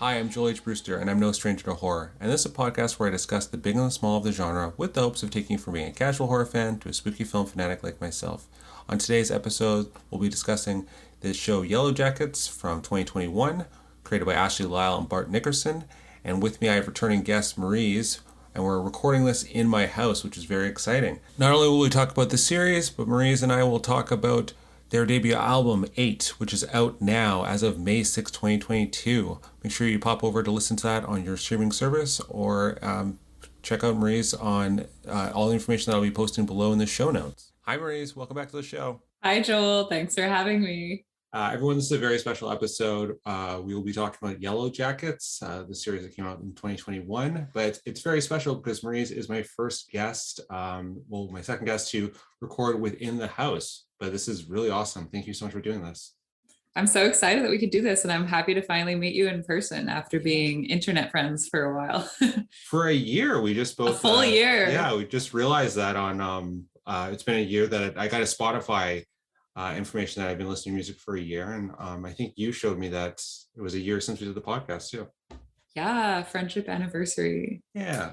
Hi, I'm Joel H. Brewster, and I'm no stranger to horror. And this is a podcast where I discuss the big and the small of the genre with the hopes of taking you from being a casual horror fan to a spooky film fanatic like myself. On today's episode, we'll be discussing the show Yellowjackets from 2021, created by Ashley Lyle and Bart Nickerson. And with me, I have returning guest Maryze, and we're recording this in my house, which is very exciting. Not only will we talk about the series, but Maryze and I will talk about their debut album, 8, which is out now as of May 6, 2022. Make sure you pop over to listen to that on your streaming service or check out Maryze on all the information that I'll be posting below in the show notes. Hi, Maryze. Welcome back to the show. Hi, Joel. Thanks for having me. Everyone, this is a very special episode. We will be talking about Yellowjackets, the series that came out in 2021. But it's very special because Maryze is my first guest, my second guest to record within the house. But this is really awesome. Thank you so much for doing this. I'm so excited that we could do this, and I'm happy to finally meet you in person after being internet friends for a while. For a year, we just both... A full year. Yeah, we just realized that on... it's been a year that I got a Spotify information that I've been listening to music for a year. And I think you showed me that it was a year since we did the podcast too. Yeah, friendship anniversary. Yeah.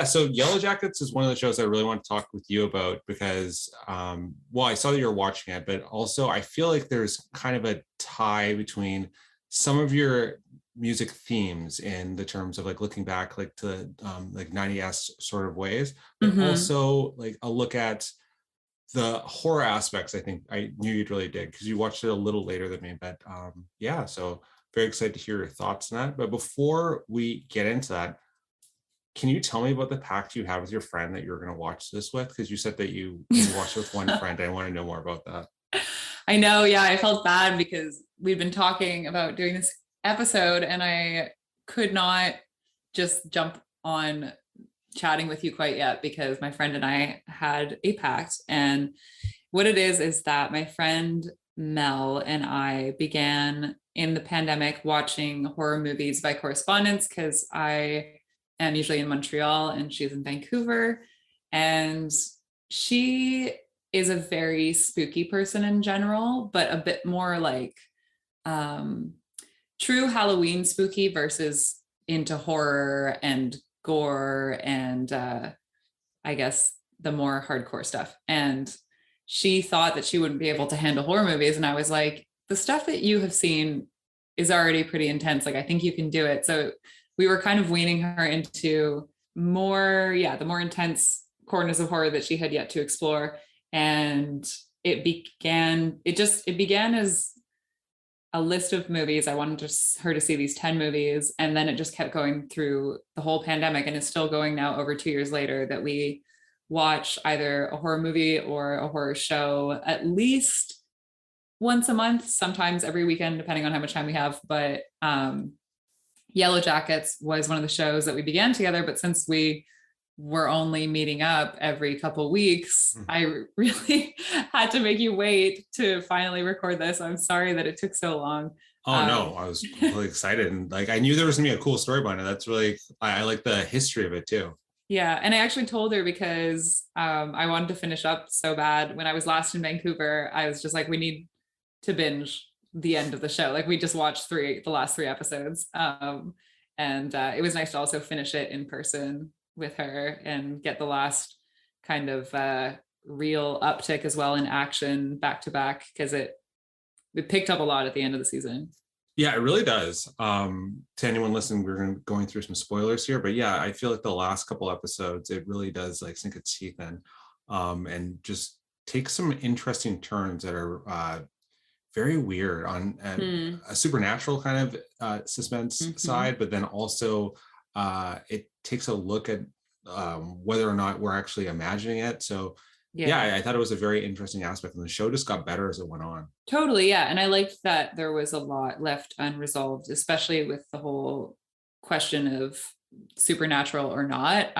So Yellowjackets is one of the shows I really want to talk with you about because, I saw that you're watching it, but also I feel like there's kind of a tie between some of your music themes in the terms of like looking back like to like 90s sort of ways, but also like a look at the horror aspects. I think I knew you'd really dig because you watched it a little later than me, but so very excited to hear your thoughts on that. But before we get into that, can you tell me about the pact you have with your friend that you're going to watch this with? Because you said that you watched with one friend. I want to know more about that. I know. Yeah, I felt bad because we'd been talking about doing this episode and I could not just jump on chatting with you quite yet because my friend and I had a pact. And what it is that my friend Mel and I began in the pandemic watching horror movies by correspondence because I am usually in Montreal and she's in Vancouver. And she is a very spooky person in general, but a bit more like true Halloween spooky versus into horror and gore and I guess the more hardcore stuff. And she thought that she wouldn't be able to handle horror movies. And I was like, the stuff that you have seen is already pretty intense. Like, I think you can do it. So we were kind of weaning her into the more intense corners of horror that she had yet to explore. And it began as a list of movies. I wanted her to see these 10 movies. And then it just kept going through the whole pandemic. And it's still going now over 2 years later that we watch either a horror movie or a horror show at least once a month, sometimes every weekend, depending on how much time we have. But Yellowjackets was one of the shows that we began together. But since we were only meeting up every couple weeks, I really had to make you wait to finally record this. I'm sorry that it took so long. Oh no, I was really excited. And like, I knew there was gonna be a cool story behind it. That's really, I like the history of it too. Yeah. And I actually told her because I wanted to finish up so bad. When I was last in Vancouver, I was just like, we need to binge the end of the show. Like we just watched the last 3 episodes. And it was nice to also finish it in person with her and get the last kind of real uptick as well in action back to back because it picked up a lot at the end of the season. Yeah, it really does. To anyone listening, we're going through some spoilers here, but yeah, I feel like the last couple episodes, it really does like sink its teeth in and just take some interesting turns that are very weird on a supernatural kind of suspense side, but then also it takes a look at whether or not we're actually imagining it. So yeah, I thought it was a very interesting aspect, and the show just got better as it went on. Totally, yeah. And I liked that there was a lot left unresolved, especially with the whole question of supernatural or not.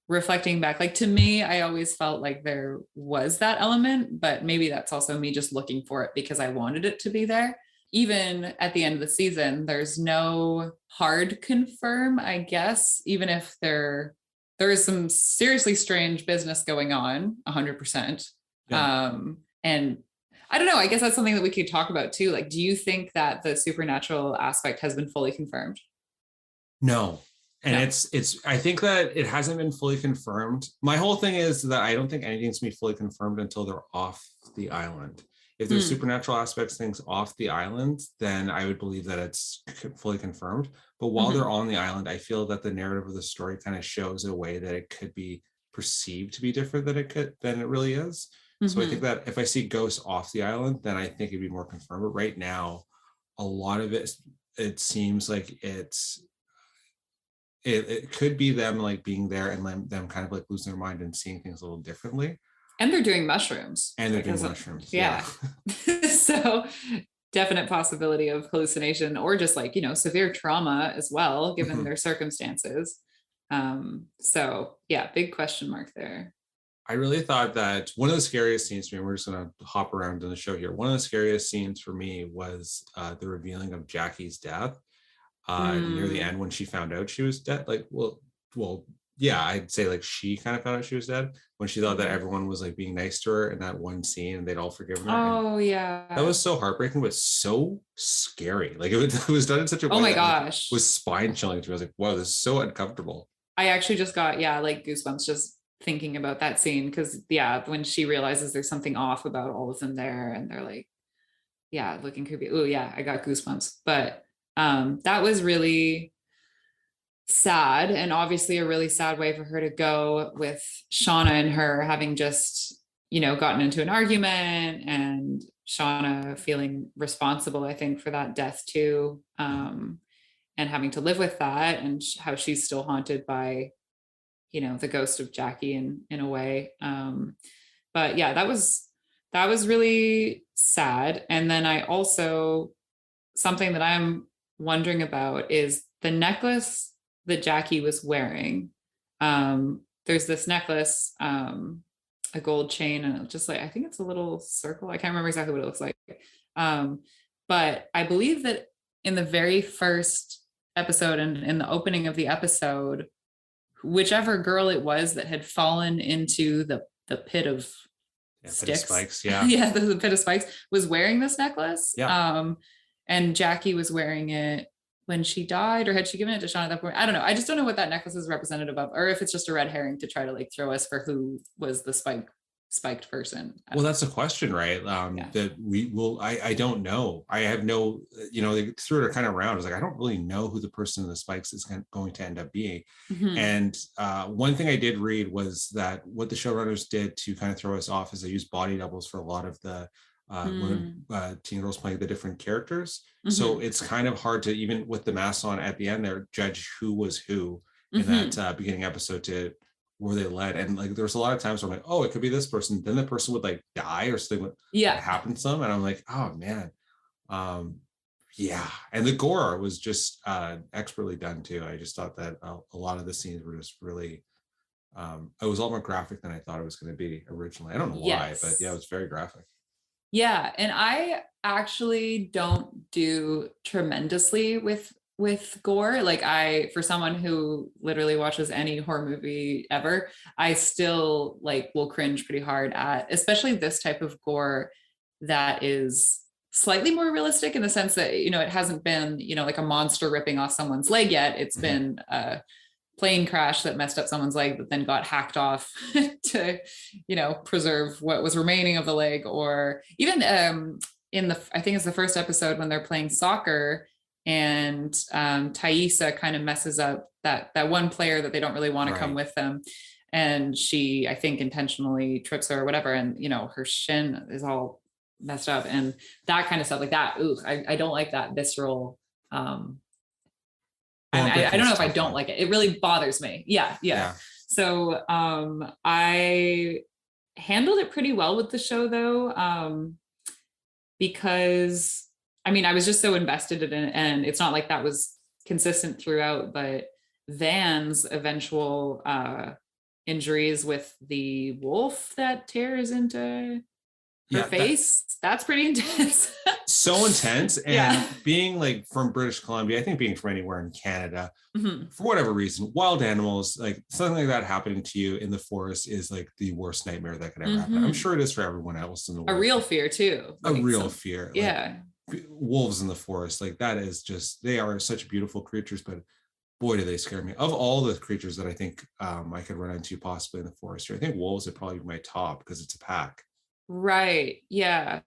Reflecting back, like to me, I always felt like there was that element, but maybe that's also me just looking for it because I wanted it to be there. Even at the end of the season, there's no hard confirm, I guess, even if there is some seriously strange business going on 100%. Yeah. And I don't know. I guess that's something that we could talk about too. Like, do you think that the supernatural aspect has been fully confirmed? No. And No. it's I think that it hasn't been fully confirmed. My whole thing is that I don't think anything's gonna be fully confirmed until they're off the island. If there's supernatural aspects things off the island, then I would believe that it's fully confirmed. But while they're on the island, I feel that the narrative of the story kind of shows a way that it could be perceived to be different than it really is. So I think that if I see ghosts off the island, then I think it'd be more confirmed. But right now, a lot of it seems like it could be them like being there and them kind of like losing their mind and seeing things a little differently. And they're doing mushrooms. And they're doing mushrooms. Yeah. So definite possibility of hallucination or just like, severe trauma as well, given their circumstances. So yeah, big question mark there. I really thought that one of the scariest scenes for me, we're just going to hop around in the show here. One of the scariest scenes for me was the revealing of Jackie's death near the end when she found out she was dead. Like, well, yeah, I'd say like she kind of found out she was dead when she thought that everyone was like being nice to her in that one scene and they'd all forgiven her. Oh, yeah. That was so heartbreaking, but so scary. Like it was done in such a way oh my that gosh, was spine chilling to me. I was like, wow, this is so uncomfortable. I actually just got, like goosebumps just thinking about that scene. Cause when she realizes there's something off about all of them there and they're like, looking creepy. Oh yeah, I got goosebumps. But that was really sad, and obviously a really sad way for her to go, with Shauna and her having just gotten into an argument and Shauna feeling responsible, I think, for that death too, and having to live with that, and how she's still haunted by the ghost of Jackie in a way. But yeah, that was really sad. And then I also, something that I'm wondering about is the necklace that Jackie was wearing. There's this necklace, a gold chain, and just like, I think it's a little circle. I can't remember exactly what it looks like. But I believe that in the very first episode and in the opening of the episode, whichever girl it was that had fallen into the pit of sticks, spikes, the pit of spikes, was wearing this necklace. And Jackie was wearing it when she died, or had she given it to Shauna at that point? I don't know. I just don't know what that necklace is representative of, or if it's just a red herring to try to like throw us for who was the spiked person. Well, that's a question, right? That we will. I don't know. I have no. They threw it kind of around. I was like, I don't really know who the person in the spikes is going to end up being. And one thing I did read was that what the showrunners did to kind of throw us off is they used body doubles for a lot of the women, teen girls playing the different characters. So it's kind of hard to, even with the masks on at the end there, judge who was who in that beginning episode to where they led. And like there was a lot of times where I'm like, oh, it could be this person, then the person would like die or something would happen to them, and I'm like, oh man. And the gore was just expertly done too. I just thought that a lot of the scenes were just really it was a lot more graphic than I thought it was going to be originally. I don't know why, but yeah, it was very graphic. Yeah, and I actually don't do tremendously with gore. Like for someone who literally watches any horror movie ever, I still like will cringe pretty hard at, especially this type of gore that is slightly more realistic in the sense that, it hasn't been, like a monster ripping off someone's leg yet. It's been plane crash that messed up someone's leg that then got hacked off to preserve what was remaining of the leg. Or even I think it's the first episode when they're playing soccer and Thaisa kind of messes up that one player that they don't really want to come with them, and she, I think, intentionally trips her or whatever, and her shin is all messed up and that kind of stuff like that. Ooh, I don't like that visceral I don't know if I don't like it. It really bothers me. Yeah. So I handled it pretty well with the show though, because I was just so invested in it, and it's not like that was consistent throughout, but Van's eventual injuries with the wolf that tears into her face, that's pretty intense. so intense. And being like from British Columbia, I think being from anywhere in Canada, for whatever reason, wild animals, like something like that happening to you in the forest is like the worst nightmare that could ever happen. I'm sure it is for everyone else in the world. A real fear too. Like a real fear. Yeah. Like, wolves in the forest, like that is just, they are such beautiful creatures, but boy, do they scare me. Of all the creatures that I think I could run into possibly in the forest, I think wolves would probably be my top because it's a pack. Right. Yeah.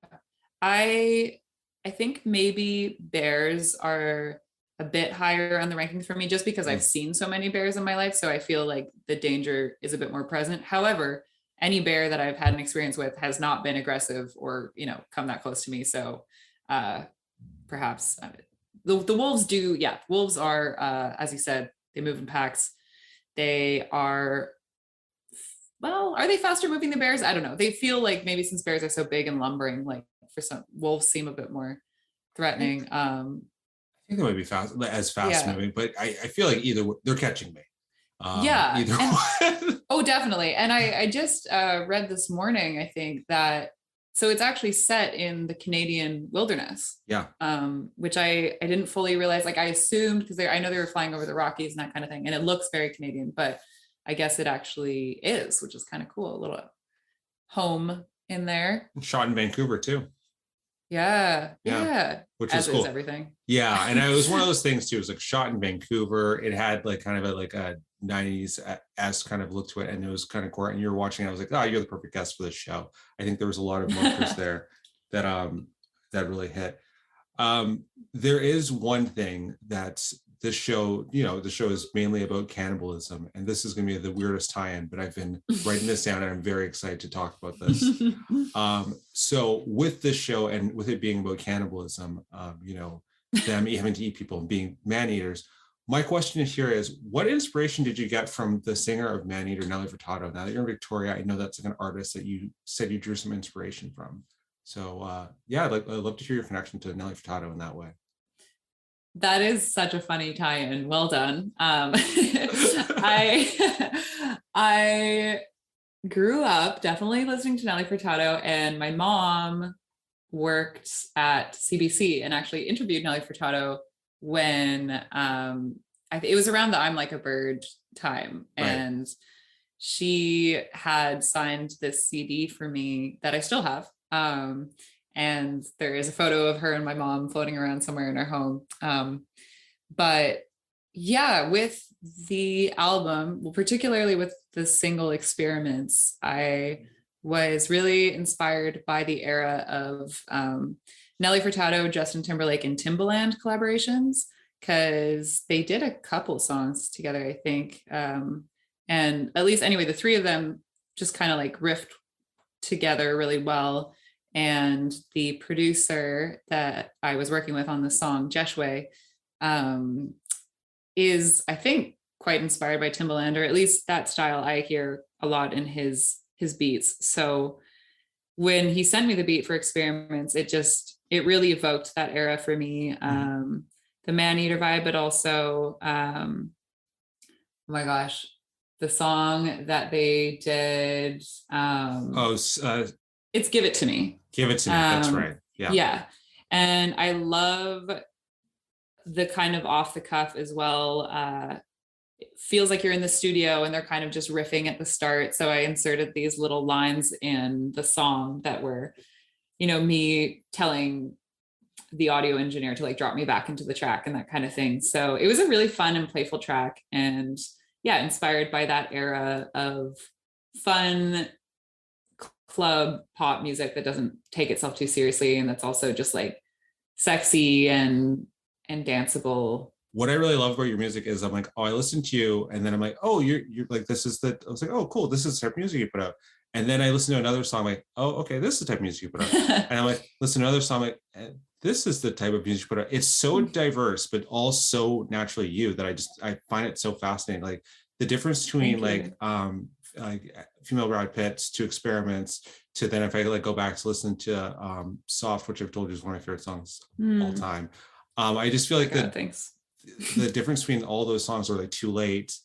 I think maybe bears are a bit higher on the rankings for me just because I've seen so many bears in my life. So I feel like the danger is a bit more present. However, any bear that I've had an experience with has not been aggressive or, come that close to me. So perhaps the wolves do. Yeah. Wolves are, as you said, they move in packs. They are, well, are they faster moving than bears? I don't know. They feel like maybe since bears are so big and lumbering, like for some wolves seem a bit more threatening. I think they might be fast moving, but I feel like either they're catching me. Either way. Oh, definitely. And I just read this morning, I think that, so it's actually set in the Canadian wilderness. Yeah. Which I didn't fully realize. Like I assumed, because I know they were flying over the Rockies and that kind of thing, and it looks very Canadian, but I guess it actually is, which is kind of cool. A little home in there. Shot in Vancouver too. Yeah. Which was cool. Everything. Yeah, and it was one of those things too. It was like shot in Vancouver. It had like kind of a 90s kind of look to it, and it was kind of cool. And you were watching it, I was like, oh, you're the perfect guest for this show. I think there was a lot of markers there that really hit. There is one thing that's this show, the show is mainly about cannibalism, and this is going to be the weirdest tie-in, but I've been writing this down and I'm very excited to talk about this. So with this show and with it being about cannibalism, them having to eat people and being man-eaters, my question here is, what inspiration did you get from the singer of Man-Eater, Nelly Furtado? Now that you're in Victoria, I know that's like an artist that you said you drew some inspiration from. So I'd love to hear your connection to Nelly Furtado in that way. That is such a funny tie-in. Well done. I grew up definitely listening to Nelly Furtado, and my mom worked at CBC and actually interviewed Nelly Furtado when it was around the I'm Like a Bird time. Right. And she had signed this CD for me that I still have. And there is a photo of her and my mom floating around somewhere in our home. But yeah, with the album, well, particularly with the single Experiments, I was really inspired by the era of Nelly Furtado, Justin Timberlake, and Timbaland collaborations, because they did a couple songs together, I think. And at least anyway, the three of them just kind of like riffed together really well. And the producer that I was working with on the song, Jeshwe, is, I think, quite inspired by Timbaland, or at least that style I hear a lot in his beats. So when he sent me the beat for Experiments, it really evoked that era for me. The Man-Eater vibe, but also, oh my gosh, the song that they did. It's Give It To Me. Give It To Me, that's right. Yeah. Yeah. And I love the kind of off the cuff as well. It feels like you're in the studio and they're kind of just riffing at the start. So I inserted these little lines in the song that were, me telling the audio engineer to like drop me back into the track and that kind of thing. So it was a really fun and playful track, and inspired by that era of fun club pop music that doesn't take itself too seriously, and that's also just like sexy and danceable. What I really love about your music is I'm like, oh, I listen to you, and then I'm like, oh, you're like, this is the, I was like, oh, cool, this is the type of music you put out. And then I listen to another song, like, oh, okay, this is the type of music you put out. And I'm like, listen to another song, like, this is the type of music you put out. It's so diverse, but all so naturally you, that I find it so fascinating. Like the difference between like female Brad Pitts to Experiments to then if I like go back to listen to Soft, which I've told you is one of my favorite songs all time. I just feel like the difference between all those songs are like Too Late.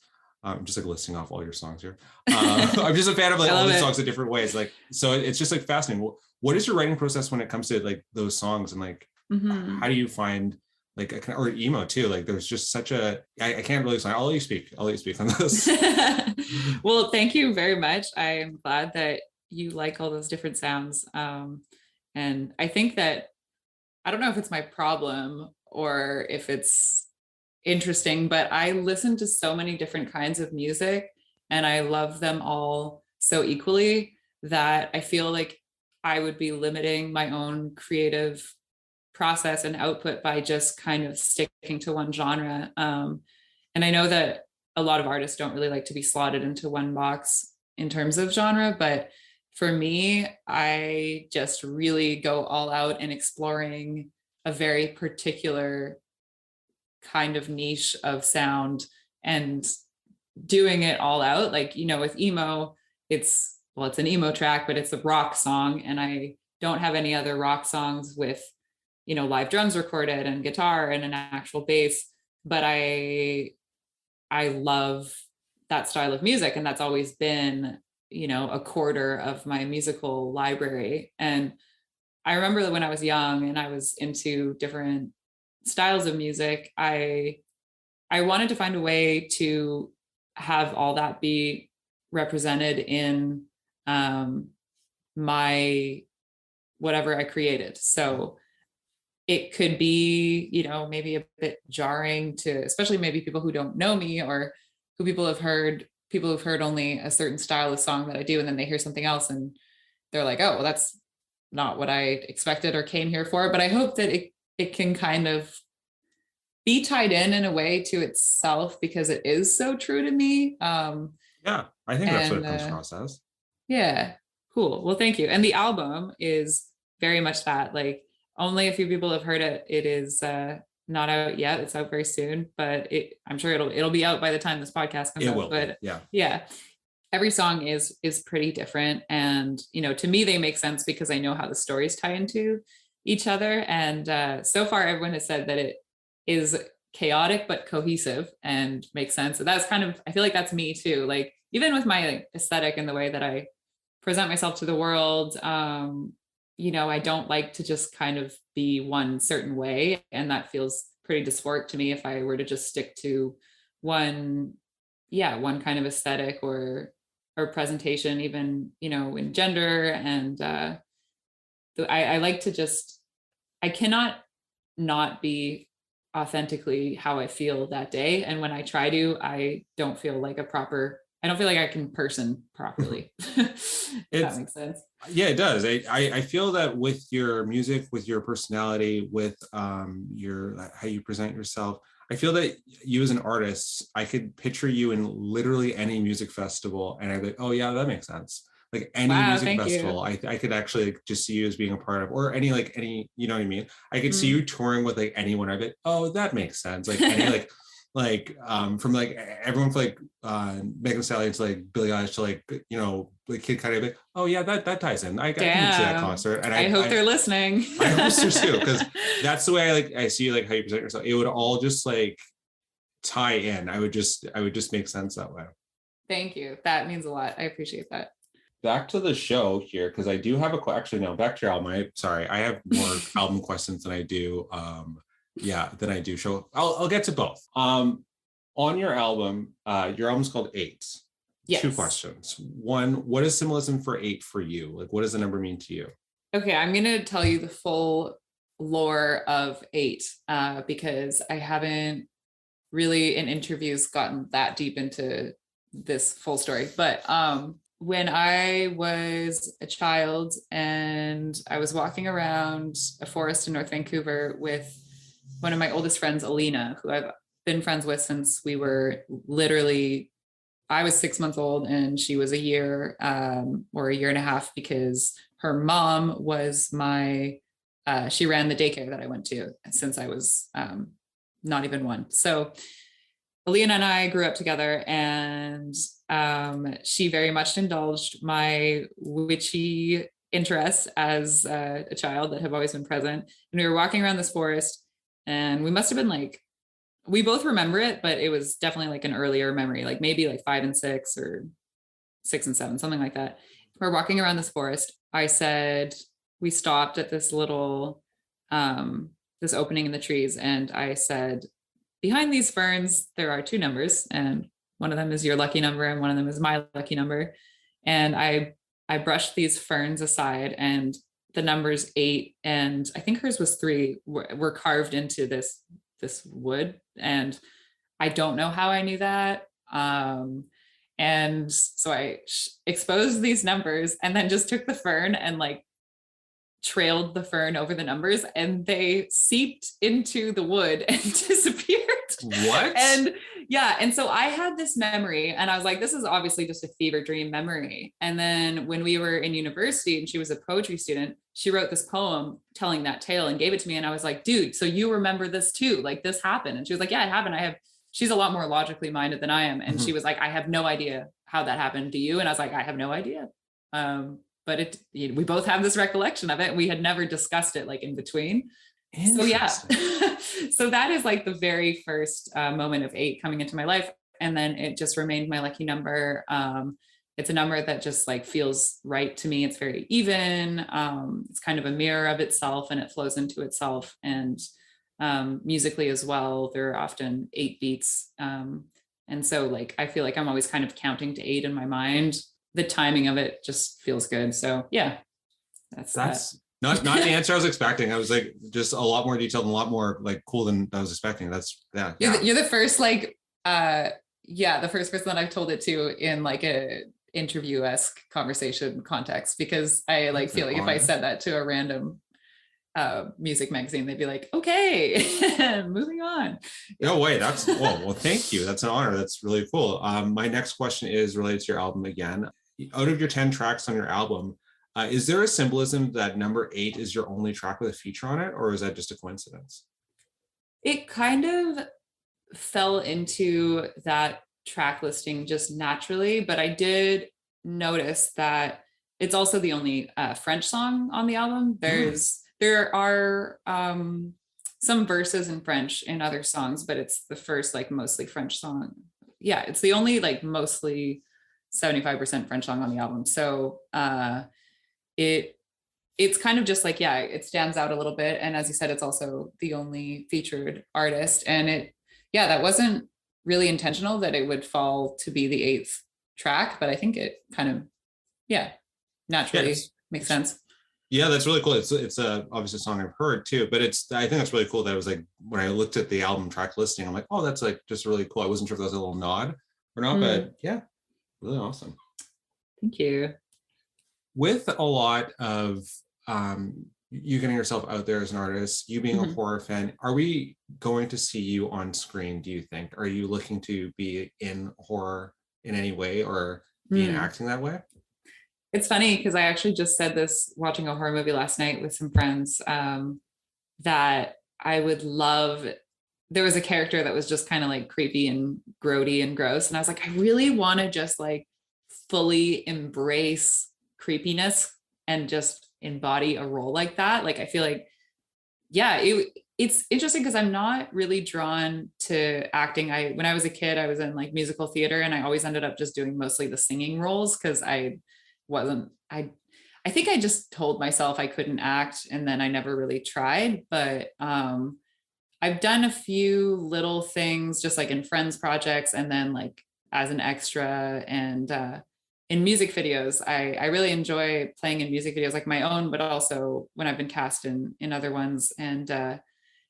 I'm just like listing off all your songs here. I'm just a fan of like all the songs in different ways. Like, so it's just like fascinating. What is your writing process when it comes to like those songs and like Mhm. how do you find like or emo too? Like there's just such I can't really say. I'll let you speak. I'll let you speak on this. Well, thank you very much. I am glad that you like all those different sounds. And I think that I don't know if it's my problem or if it's interesting, but I listen to so many different kinds of music and I love them all so equally that I feel like I would be limiting my own creative process and output by just kind of sticking to one genre. And I know that a lot of artists don't really like to be slotted into one box in terms of genre, but for me, I just really go all out in exploring a very particular kind of niche of sound and doing it all out. Like, you know, with emo, it's an emo track, but it's a rock song. And I don't have any other rock songs with, you know, live drums recorded and guitar and an actual bass. But I love that style of music. And that's always been, you know, a quarter of my musical library. And I remember that when I was young and I was into different styles of music, I wanted to find a way to have all that be represented in my whatever I created. So it could be, you know, maybe a bit jarring to, especially maybe people who don't know me or who people who've heard only a certain style of song that I do, and then they hear something else and they're like, oh, well, that's not what I expected or came here for. But I hope that it can kind of be tied in a way to itself because it is so true to me. Yeah, I think that's what And it comes across as. Yeah, cool. Well, thank you. And the album is very much that. Like, only a few people have heard it. It is not out yet. It's out very soon, but I'm sure it'll be out by the time this podcast comes It out. will But be, yeah. yeah, every song is pretty different, and you know, to me, they make sense because I know how the stories tie into each other. And so far, everyone has said that it is chaotic but cohesive and makes sense. So that's kind of, I feel like that's me too. Like even with my like, aesthetic and the way that I present myself to the world, you know, I don't like to just kind of be one certain way, and that feels pretty dysphoric to me if I were to just stick to one, yeah, one kind of aesthetic or presentation, even, you know, in gender. And I like to just, I cannot not be authentically how I feel that day. And when I try to, I don't feel like I don't feel like I can person properly. If that It's makes sense. Yeah, it does. I feel that with your music, with your personality, with your how you present yourself, I feel that you as an artist, I could picture you in literally any music festival, and I'd be like, oh yeah, that makes sense. Like any Wow, music thank festival, you. I could actually like, just see you as being a part of, or any, you know what I mean? I could see you Mm. touring with like anyone. I'd be like, oh, that makes sense. Like any from like everyone from like Megan Thee Stallion to like Billie Eilish to like, you know, like Kid Cudi, like, oh yeah, that ties in. I can see that Damn. concert, and I hope they're listening. I hope so too, because that's the way I see like how you present yourself. It would all just like tie in. I would just make sense that way. Thank you. That means a lot. I appreciate that. Back to the show here, because I do have actually no, back to your album. Sorry, I have more album questions than I do than I do show. I'll get to both. On your album's called Eight. Yes. Two questions. One, what is symbolism for eight for you? Like, what does the number mean to you? Okay, I'm going to tell you the full lore of eight because I haven't really in interviews gotten that deep into this full story. But when I was a child and I was walking around a forest in North Vancouver with one of my oldest friends, Alina, who I've been friends with since we were literally, I was 6 months old and she was a year or a year and a half, because her mom was she ran the daycare that I went to since I was not even one. So Alina and I grew up together, and she very much indulged my witchy interests as a child that have always been present. And we were walking around this forest, and we must have been like, we both remember it, but it was definitely like an earlier memory, like maybe like 5 and 6 or 6 and 7, something like that. We're walking around this forest. We stopped at this little this opening in the trees, and I said, behind these ferns, there are two numbers, and one of them is your lucky number, and one of them is my lucky number. And I brushed these ferns aside, and the numbers 8 and I think hers was 3 were carved into this wood, and I don't know how I knew that. And so I exposed these numbers and then just took the fern and like trailed the fern over the numbers, and they seeped into the wood and disappeared. What? And yeah, and so I had this memory, and I was like, this is obviously just a fever dream memory. And then when we were in university and she was a poetry student, she wrote this poem telling that tale and gave it to me, and I was like, dude, so you remember this too? Like, this happened? And she was like, yeah, it happened. She's a lot more logically minded than I am, and she was like, I have no idea how that happened. Do you? And I was like, I have no idea. But we both have this recollection of it. We had never discussed it like in between. So yeah, so that is like the very first moment of 8 coming into my life. And then it just remained my lucky number. It's a number that just like feels right to me. It's very even. It's kind of a mirror of itself, and it flows into itself. And musically as well, there are often 8 beats. And so like, I feel like I'm always kind of counting to 8 in my mind. The timing of it just feels good. So yeah, that's not the answer I was expecting. I was like, just a lot more detailed and a lot more like cool than I was expecting. That's yeah. You're the first like, the first person that I've told it to in like a interview-esque conversation context, because I like feel like if I said that to a random music magazine, they'd be like, okay, moving on. No way. That's well, thank you. That's an honor. That's really cool. My next question is related to your album again. Out of your 10 tracks on your album, is there a symbolism that number 8 is your only track with a feature on it, or is that just a coincidence? It kind of fell into that track listing just naturally, but I did notice that it's also the only French song on the album. There are some verses in French in other songs, but it's the first like mostly French song. Yeah, it's the only like mostly 75% French song on the album. So it's kind of just like, yeah, it stands out a little bit. And as you said, it's also the only featured artist. And that wasn't really intentional that it would fall to be the 8th track, but I think it kind of, naturally makes sense. Yeah, that's really cool. It's obviously a song I've heard too, but I think that's really cool that it was like, when I looked at the album track listing, I'm like, oh, that's like just really cool. I wasn't sure if that was a little nod or not, but yeah, really awesome. Thank you. With a lot of you getting yourself out there as an artist, you being a horror fan, are we going to see you on screen, do you think? Are you looking to be in horror in any way, or be acting that way? It's funny because I actually just said this watching a horror movie last night with some friends, that I would love, there was a character that was just kind of like creepy and grody and gross. And I was like, I really want to just like fully embrace creepiness and just embody a role like that. Like, I feel like, it's interesting because I'm not really drawn to acting. When I was a kid, I was in like musical theater, and I always ended up just doing mostly the singing roles because I think I just told myself I couldn't act, and then I never really tried. But I've done a few little things just like in friends projects, and then like as an extra, and in music videos. I really enjoy playing in music videos, like my own, but also when I've been cast in other ones. And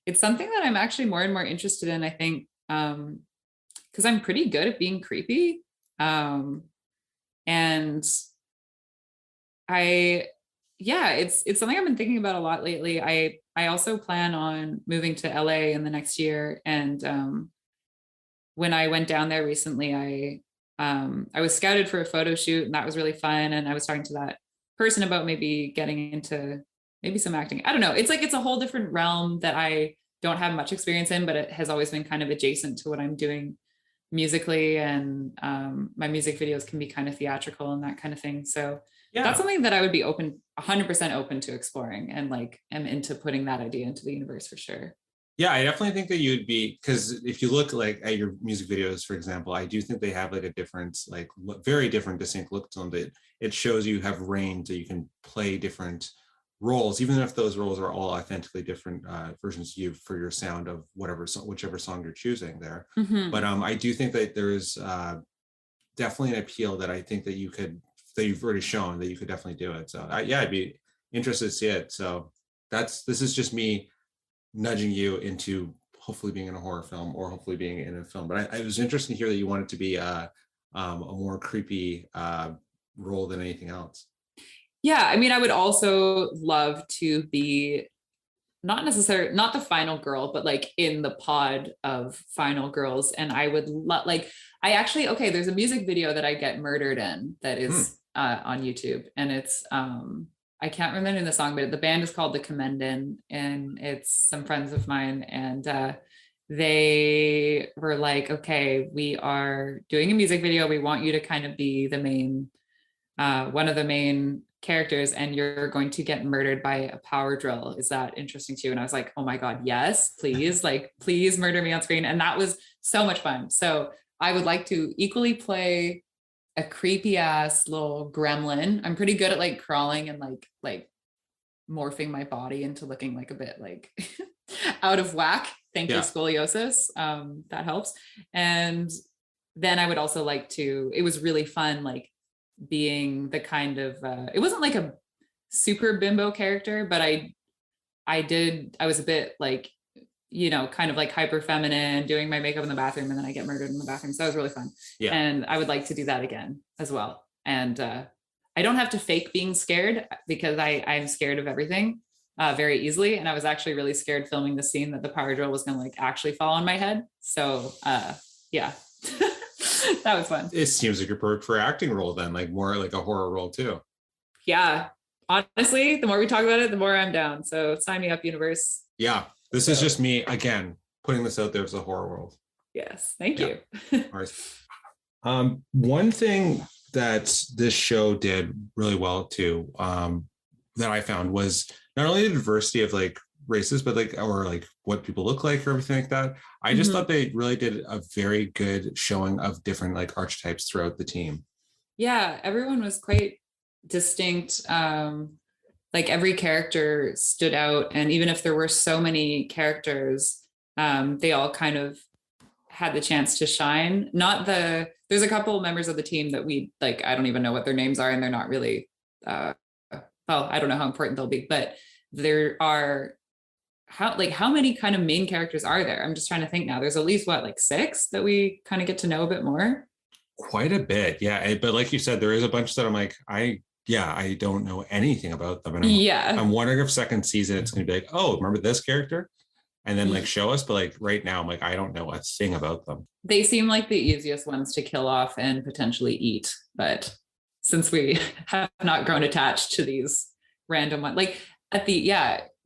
it's something that I'm actually more and more interested in, I think, because I'm pretty good at being creepy. And it's something I've been thinking about a lot lately. I also plan on moving to LA in the next year. And when I went down there recently, I was scouted for a photo shoot, and that was really fun. And I was talking to that person about maybe getting into maybe some acting. I don't know. It's like, it's a whole different realm that I don't have much experience in, but it has always been kind of adjacent to what I'm doing musically. And my music videos can be kind of theatrical and that kind of thing. So that's something that I would be 100% open to exploring, and like, am into putting that idea into the universe for sure. Yeah, I definitely think that you'd be, because if you look like at your music videos, for example, I do think they have like a different, like very different, distinct look to them. That it shows you have range, that you can play different roles, even if those roles are all authentically different versions of you for your sound of whichever song you're choosing there. But I do think that there is definitely an appeal that I think that you've already shown that you could definitely do it. So I'd be interested to see it. So this is just me nudging you into hopefully being in a horror film or hopefully being in a film. But it was interesting to hear that you wanted to be a more creepy role than anything else. Yeah, I mean, I would also love to be not the final girl, but like in the pod of final girls. And I would there's a music video that I get murdered in that is on YouTube, and it's I can't remember the song, but the band is called The Commendin, and it's some friends of mine, and they were like, okay, we are doing a music video, we want you to kind of be the main one of the main characters, and you're going to get murdered by a power drill. Is that interesting to you? And I was like, oh my God, yes, please, like, please murder me on screen. And that was so much fun. So I would like to equally play a creepy ass little gremlin. I'm pretty good at like crawling and like morphing my body into looking like a bit like out of whack. Thank you, scoliosis. That helps. And then I would also like to, it was really fun, like being the kind of it wasn't like a super bimbo character, but I was a bit like, you know, kind of like hyper feminine, doing my makeup in the bathroom, and then I get murdered in the bathroom. So that was really fun. Yeah. And I would like to do that again as well. And I don't have to fake being scared, because I'm scared of everything very easily. And I was actually really scared filming the scene that the power drill was going to like actually fall on my head. So yeah. That was fun. It seems like you're perfect for acting role then, like more like a horror role too. Yeah. Honestly, the more we talk about it, the more I'm down. So sign me up, universe. Yeah. This is just me, again, putting this out there as a horror world. Yes. Thank you. All right. One thing that this show did really well too, that I found, was not only the diversity of like races, but like, or like what people look like or everything like that. I just thought they really did a very good showing of different like archetypes throughout the team. Yeah, everyone was quite distinct. Like every character stood out, and even if there were so many characters, they all kind of had the chance to shine. There's a couple members of the team that we like, I don't even know what their names are, and they're not really I don't know how important they'll be, but there are how many kind of main characters are there? I'm just trying to think now. There's at least like 6 that we kind of get to know a bit more. Quite a bit, yeah. But like you said, there is a bunch that I'm like, I don't know anything about them. And I'm wondering if second season it's going to be like, oh, remember this character? And then like show us. But like right now, I'm like, I don't know a thing about them. They seem like the easiest ones to kill off and potentially eat. But since we have not grown attached to these random ones, like at the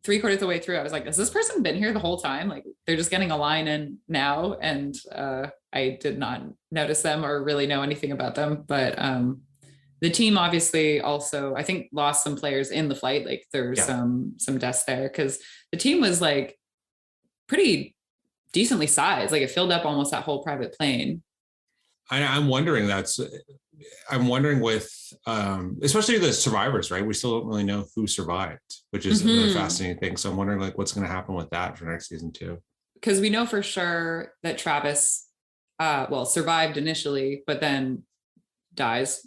3/4 of the way through, I was like, has this person been here the whole time? Like they're just getting a line in now. And I did not notice them or really know anything about them. But the team obviously also, I think, lost some players in the flight. Like there's some deaths there, because the team was like pretty decently sized. Like it filled up almost that whole private plane. I'm wondering with especially the survivors, right? We still don't really know who survived, which is a fascinating thing. So I'm wondering like what's going to happen with that for next season too. Because we know for sure that Travis survived initially, but then dies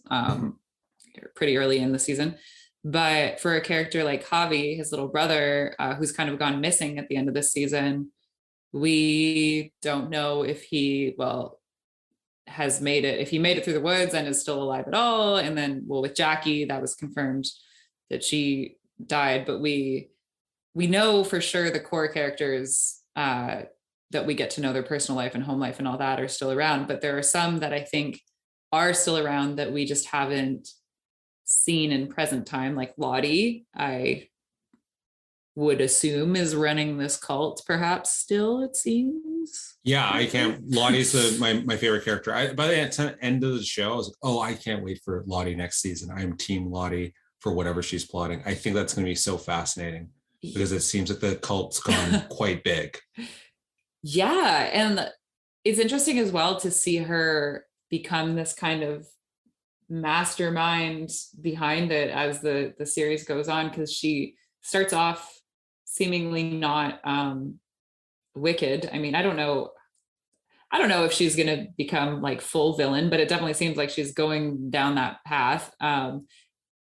pretty early in the season. But for a character like Javi, his little brother, who's kind of gone missing at the end of this season, we don't know if he has made it, if he made it through the woods and is still alive at all. And then with Jackie, that was confirmed that she died, but we know for sure the core characters that we get to know, their personal life and home life and all that, are still around. But there are some that I think are still around that we just haven't seen in present time. Like Lottie, I would assume is running this cult perhaps still, it seems. Yeah, I can't. Lottie's my favorite character. By the end of the show, I was like, oh, I can't wait for Lottie next season. I am team Lottie for whatever she's plotting. I think that's going to be so fascinating, because it seems like the cult's gone quite big. Yeah, and it's interesting as well to see her become this kind of mastermind behind it as the series goes on, because she starts off seemingly not wicked. I mean, I don't know if she's going to become like full villain, but it definitely seems like she's going down that path.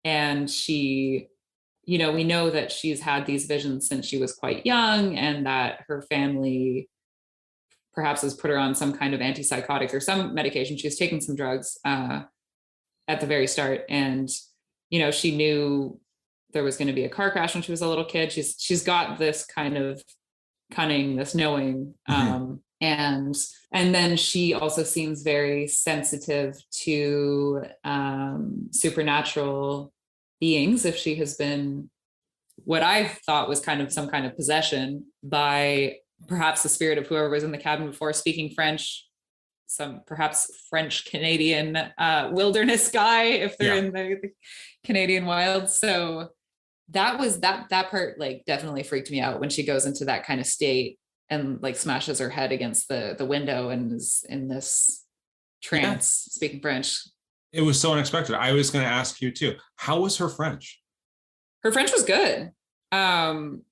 And she, we know that she's had these visions since she was quite young, and that her family perhaps has put her on some kind of antipsychotic or some medication. She was taking some drugs at the very start. And, she knew there was going to be a car crash when she was a little kid. She's got this kind of cunning, this knowing. And then she also seems very sensitive to supernatural beings, if she has been what I thought was kind of some kind of possession by perhaps the spirit of whoever was in the cabin before, speaking French, some perhaps French Canadian wilderness guy, if they're in the Canadian wild. So that was that part, like, definitely freaked me out when she goes into that kind of state and like smashes her head against the window and is in this trance speaking French. It was so unexpected. I was going to ask you too, how was her French? Her French was good. I'm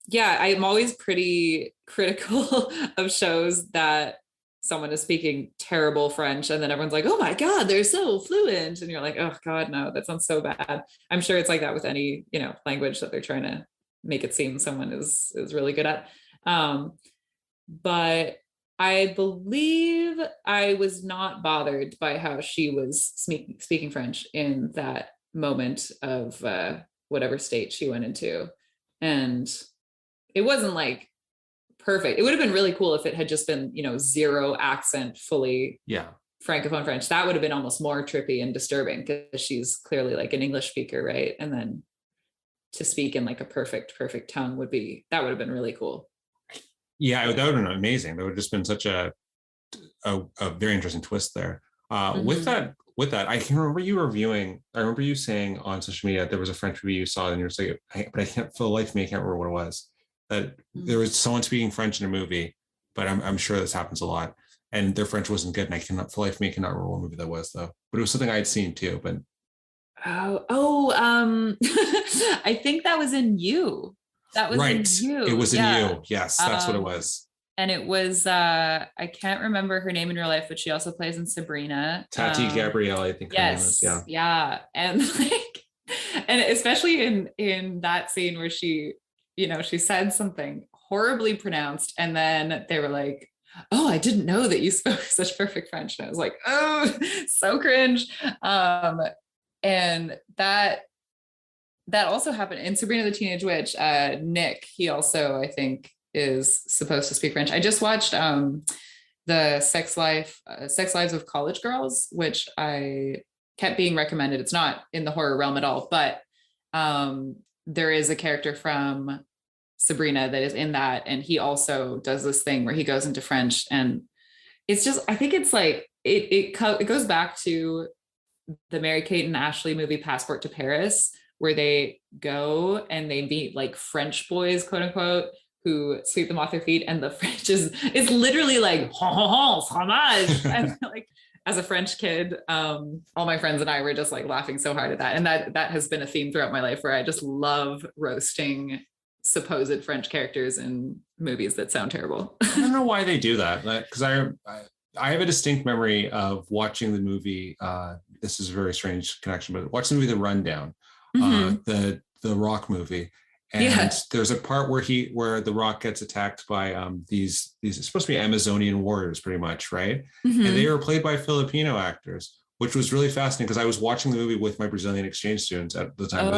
always pretty critical of shows that someone is speaking terrible French and then everyone's like, oh my God, they're so fluent. And you're like, oh God, no, that sounds so bad. I'm sure it's like that with any, language that they're trying to make it seem someone is really good at. But I believe I was not bothered by how she was speaking French in that moment of whatever state she went into. And it wasn't like perfect. It would have been really cool if it had just been, zero accent, fully Francophone French. That would have been almost more trippy and disturbing because she's clearly like an English speaker, right? And then to speak in like a perfect tongue would have been really cool. Yeah, that would have been amazing. That would have just been such a very interesting twist there. With that, I can remember you reviewing. I remember you saying on social media there was a French movie you saw, and you're like, but I can't, for the life of me, I can't remember what it was. That there was someone speaking French in a movie, but I'm sure this happens a lot, and their French wasn't good, and I cannot, for the life of me, cannot remember what movie that was though. But it was something I'd seen too. But I think that was in You. That was right. In You. It was in You. Yes, that's what it was. And it was I can't remember her name in real life, but she also plays in Sabrina. Tati Gabrielle, I think. Yes. Her name is. Yeah. And like, and especially in that scene where she, she said something horribly pronounced, and then they were like, oh, I didn't know that you spoke such perfect French. And I was like, oh, so cringe. And that also happened in Sabrina the Teenage Witch. Nick, he also, I think, is supposed to speak French. I just watched the Sex Lives of College Girls, which I kept being recommended. It's not in the horror realm at all, but there is a character from Sabrina that is in that, and he also does this thing where he goes into French, and it's just, I think it's like it goes back to the Mary-Kate and Ashley movie Passport to Paris, where they go and they meet like French boys, quote unquote, who sweep them off their feet, and the French is literally like fromage. And like, as a French kid, all my friends and I were just like laughing so hard at that. And that has been a theme throughout my life, where I just love roasting supposed French characters in movies that sound terrible. I don't know why they do that, because I have a distinct memory of watching the movie. This is a very strange connection, but watch the movie The Rundown, the Rock movie. And there's a part where the Rock gets attacked by these it's supposed to be Amazonian warriors, pretty much, right? And they were played by Filipino actors, which was really fascinating because I was watching the movie with my Brazilian exchange students at the time.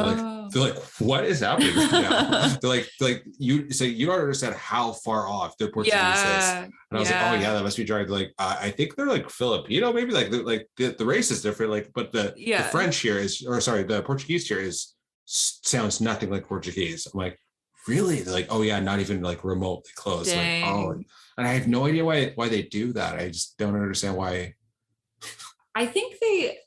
They're like, what is happening right now? they're like, you don't understand how far off their Portuguese is. And I was like, oh yeah, that must be dry. Like, I think they're like Filipino, maybe like the race is different. Like, but the French here the Portuguese here sounds nothing like Portuguese. I'm like, really? They're like, oh yeah, not even like remotely close. Like, oh, and I have no idea why they do that. I just don't understand why. I think they,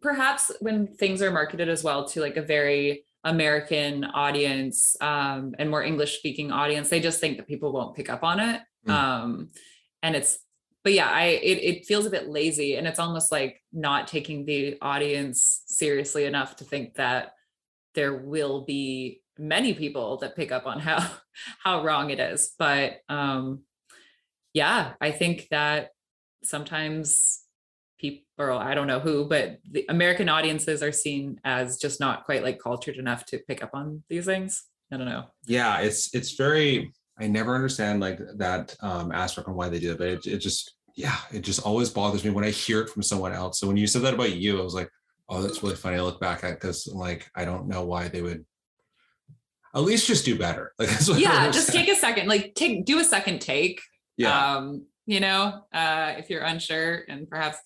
perhaps when things are marketed as well to like a very American audience and more English speaking audience, they just think that people won't pick up on it. And it feels a bit lazy, and it's almost like not taking the audience seriously enough to think that there will be many people that pick up on how wrong it is. But yeah, I think that sometimes people, or I don't know who, but the American audiences are seen as just not quite like cultured enough to pick up on these things. I don't know. Yeah, it's very, I never understand like that aspect on why they do it, but it just, yeah, it just always bothers me when I hear it from someone else. So when you said that about you, I was like, oh, that's really funny to look back at, because like I don't know why they would at least just do better. Like that's what Yeah, just take a second, like do a second take. Yeah. If you're unsure, and perhaps,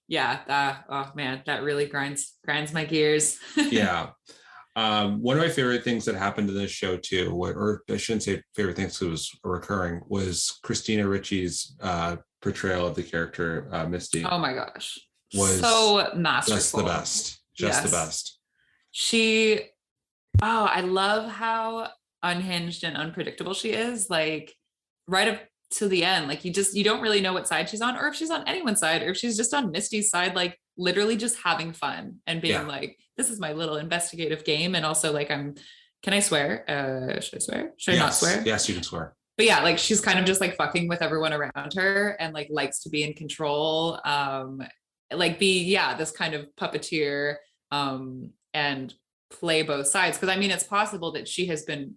yeah, oh man, that really grinds my gears. Yeah. One of my favorite things that happened in this show too, or I shouldn't say favorite things, because it was recurring, was Christina Ricci's portrayal of the character Misty. Oh my gosh, was so masterful. Just the best. Just the best. I love how unhinged and unpredictable she is. Like right up to the end, like you don't really know what side she's on, or if she's on anyone's side, or if she's just on Misty's side, like literally just having fun and being like, this is my little investigative game. And also like, can I swear? Should I swear? Should I not swear? Yes, you can swear. But yeah, like she's kind of just like fucking with everyone around her and like likes to be in control. Like be, this kind of puppeteer and play both sides. Cause I mean, it's possible that she has been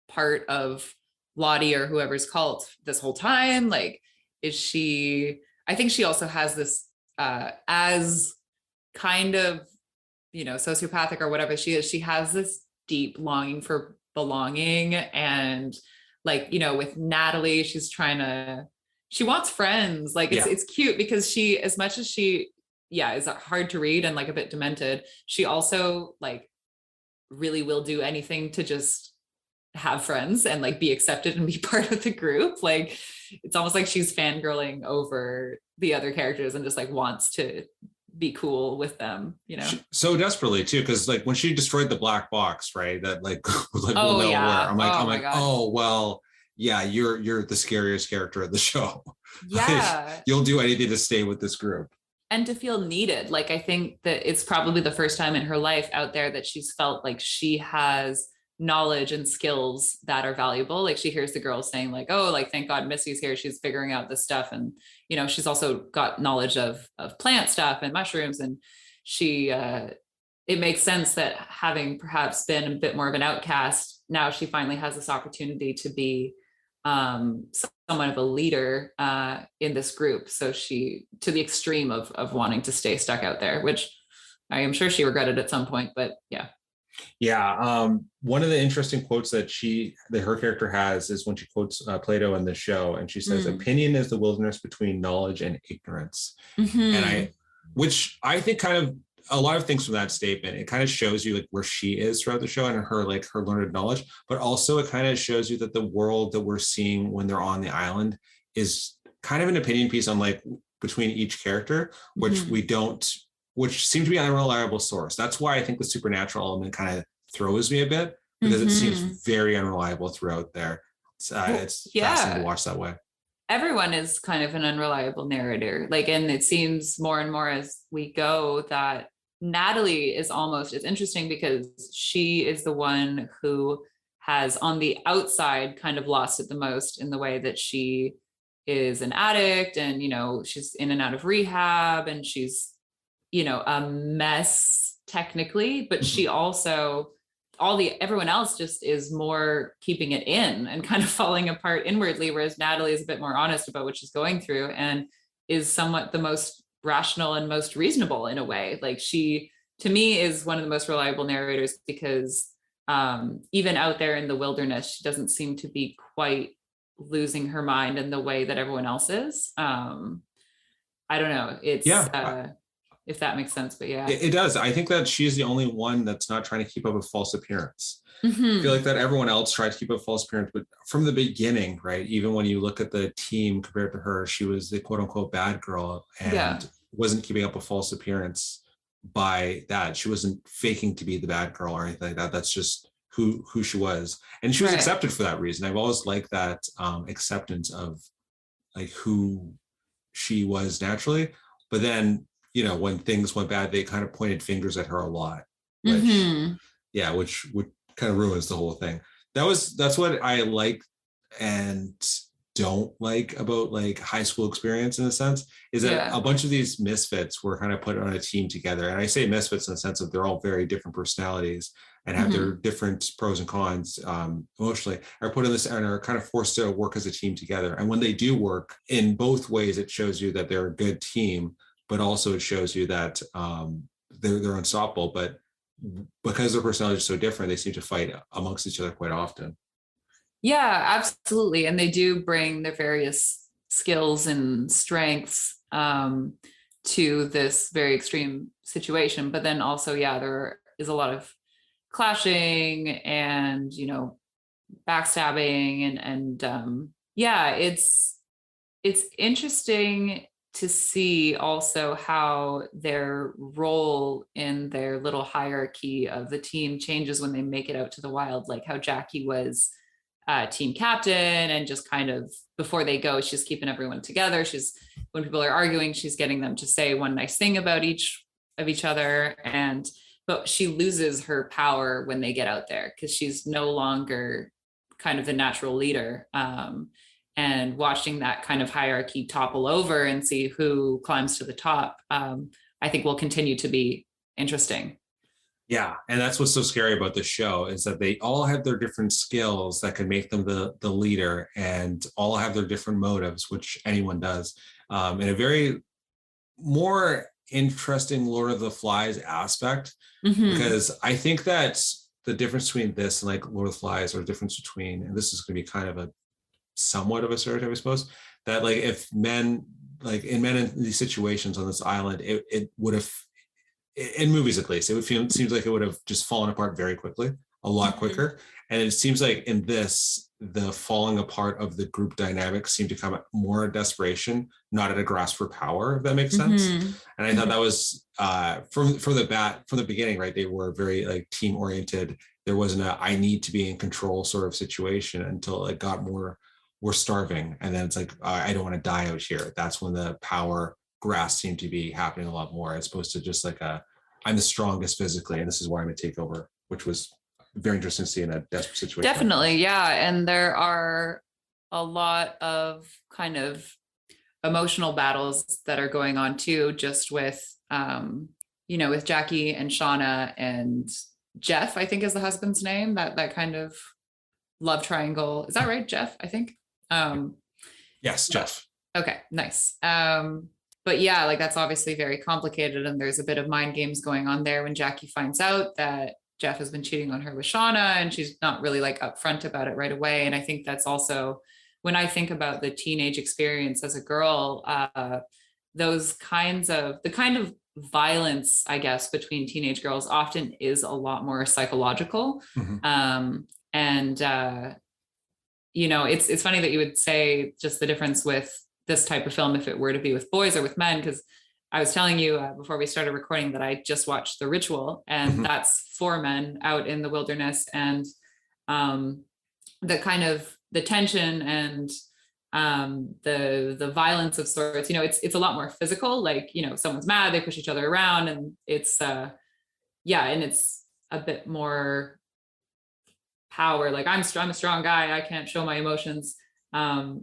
part of Lottie or whoever's cult this whole time. Like, I think she also has this as kind of, sociopathic or whatever she is, she has this deep longing for belonging. And like, with Natalie, she wants friends. Like it's cute because she, as much as she, is hard to read and like a bit demented, she also like really will do anything to just have friends and like be accepted and be part of the group. Like it's almost like she's fangirling over the other characters and just like wants to be cool with them, so desperately too, because like when she destroyed the black box, right, that like was like, oh, we'll know yeah. where. I'm God. Well, yeah, you're the scariest character of the show. Yeah. Like, you'll do anything to stay with this group and to feel needed. Like I think that it's probably the first time in her life out there that she's felt like she has knowledge and skills that are valuable. Like she hears the girls saying like, oh, like thank God Missy's here, she's figuring out this stuff. And she's also got knowledge of plant stuff and mushrooms. And she it makes sense that having perhaps been a bit more of an outcast, now she finally has this opportunity to be somewhat of a leader in this group. So she, to the extreme of wanting to stay stuck out there, which I am sure she regretted at some point, but yeah. Yeah. One of the interesting quotes that her character has is when she quotes Plato in the show, and she says, opinion is the wilderness between knowledge and ignorance. And which I think kind of a lot of things from that statement, it kind of shows you like where she is throughout the show and her learned knowledge, but also it kind of shows you that the world that we're seeing when they're on the island is kind of an opinion piece on like between each character, which which seem to be an unreliable source. That's why I think the supernatural element kind of throws me a bit, because it seems very unreliable throughout there. It's fascinating to watch that way. Everyone is kind of an unreliable narrator. Like, and it seems more and more as we go that Natalie is almost as interesting because she is the one who has on the outside kind of lost it the most, in the way that she is an addict and, she's in and out of rehab and she's, a mess technically, but she also, everyone else just is more keeping it in and kind of falling apart inwardly. Whereas Natalie is a bit more honest about what she's going through and is somewhat the most rational and most reasonable in a way. Like she, to me, is one of the most reliable narrators because even out there in the wilderness, she doesn't seem to be quite losing her mind in the way that everyone else is. I don't know. It's, if that makes sense, but yeah. It does. I think that she's the only one that's not trying to keep up a false appearance. I feel like that everyone else tries to keep a false appearance, but from the beginning, right? Even when you look at the team compared to her, she was the quote unquote bad girl and wasn't keeping up a false appearance by that. She wasn't faking to be the bad girl or anything like that. That's just who she was. And she was accepted for that reason. I've always liked that acceptance of like who she was naturally. But then, when things went bad, they kind of pointed fingers at her a lot, which Yeah, which would kind of ruins the whole thing. That's what I like and don't like about like high school experience in a sense is that Yeah. a bunch of these misfits were kind of put on a team together. And I say misfits in the sense of they're all very different personalities and have their Mm-hmm. different pros and cons emotionally, are put in this and are kind of forced to work as a team together. And when they do work in both ways, it shows you that they're a good team, but also it shows you that they're unstoppable. But because their personalities are so different, they seem to fight amongst each other quite often. Yeah, absolutely. And they do bring their various skills and strengths to this very extreme situation. But then also, yeah, there is a lot of clashing and, backstabbing and yeah, it's interesting to see also how their role in their little hierarchy of the team changes when they make it out to the wild, like how Jackie was team captain and just kind of before they go, she's keeping everyone together. She's when people are arguing, she's getting them to say one nice thing about each other. And but she loses her power when they get out there because she's no longer kind of the natural leader. And watching that kind of hierarchy topple over and see who climbs to the top, I think will continue to be interesting. Yeah, and that's what's so scary about the show is that they all have their different skills that could make them the leader, and all have their different motives, which anyone does, in a very more interesting Lord of the Flies aspect. Mm-hmm. Because I think that the difference between this and like Lord of the Flies, or the difference between, and this is going to be kind of a somewhat of a stereotype, I suppose, that like if men, like in men in these situations on this island, it would have, in movies at least, it seems like it would have just fallen apart very quickly, a lot Mm-hmm. quicker. And it seems like in this, the falling apart of the group dynamics seemed to come at more desperation, not at a grasp for power, if that makes sense. Mm-hmm. And I thought that was from the beginning, right? They were very like team oriented. There wasn't a I need to be in control sort of situation until it got more we're starving, and then it's like I don't want to die out here. That's when the power grasp seemed to be happening a lot more, as opposed to just like a I'm the strongest physically, and this is why I'm going to take over, which was very interesting to see in a desperate situation like Definitely, this. yeah. And there are a lot of kind of emotional battles that are going on too, just with with Jackie and Shauna and Jeff, I think is the husband's name, that kind of love triangle. Is that right, Jeff? I think. Um, Yes, Jeff. okay, nice. But yeah, like that's obviously very complicated, and there's a bit of mind games going on there when Jackie finds out that Jeff has been cheating on her with Shauna, and she's not really like upfront about it right away. And I think that's also when I think about the teenage experience as a girl, those kinds of the kind of violence, I guess, between teenage girls often is a lot more psychological. Mm-hmm. And it's funny that you would say just the difference with this type of film if it were to be with boys or with men, because I was telling you before we started recording that I just watched The Ritual, and Mm-hmm. that's 4 men out in the wilderness, and the kind of the tension and the violence of sorts. It's a lot more physical. Like someone's mad, they push each other around, and it's and it's a bit more power. Like I'm a strong guy, I can't show my emotions.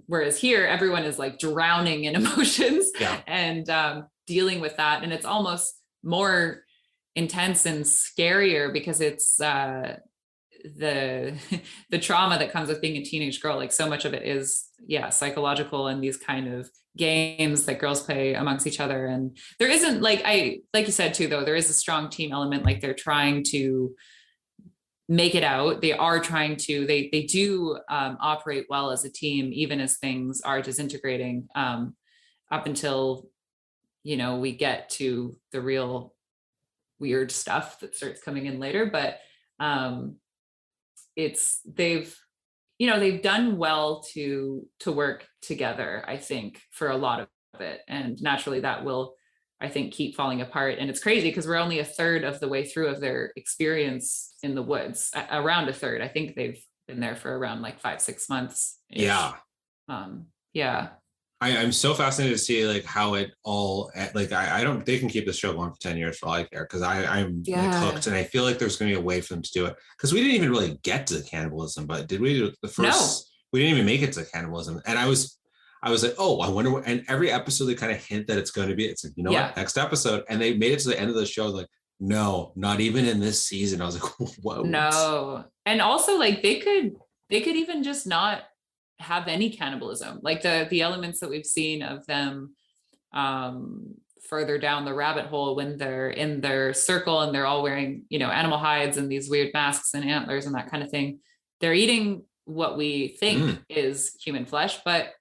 Whereas here everyone is like drowning in emotions Yeah. and dealing with that, and it's almost more intense and scarier because it's the the trauma that comes with being a teenage girl. Like so much of it is psychological, and these kind of games that girls play amongst each other. And there isn't like you said too, though, there is a strong team element. Like they're trying to make it out. They are trying to, they do operate well as a team, even as things are disintegrating, up until, we get to the real weird stuff that starts coming in later. But they've done well to work together, I think, for a lot of it. And naturally that will, I think, keep falling apart. And it's crazy because we're only a third of the way through of their experience in the woods, around a third. I think they've been there for around like 5-6 months ish. Yeah. Yeah. I'm so fascinated to see like how it all like I don't they can keep this show going for 10 years for all I care because I'm like Yeah. hooked and I feel like there's gonna be a way for them to do it because we didn't even really get to the cannibalism, but did we the No. first we didn't even make it to cannibalism and I was like, oh, I wonder what, and every episode they kind of hint that it's going to be, it's like, you know Yeah. what, next episode. And they made it to the end of the show, like, no, not even in this season. I was like, whoa. No. And also like they could even just not have any cannibalism. Like the elements that we've seen of them further down the rabbit hole when they're in their circle and they're all wearing, animal hides and these weird masks and antlers and that kind of thing. They're eating what we think is human flesh, but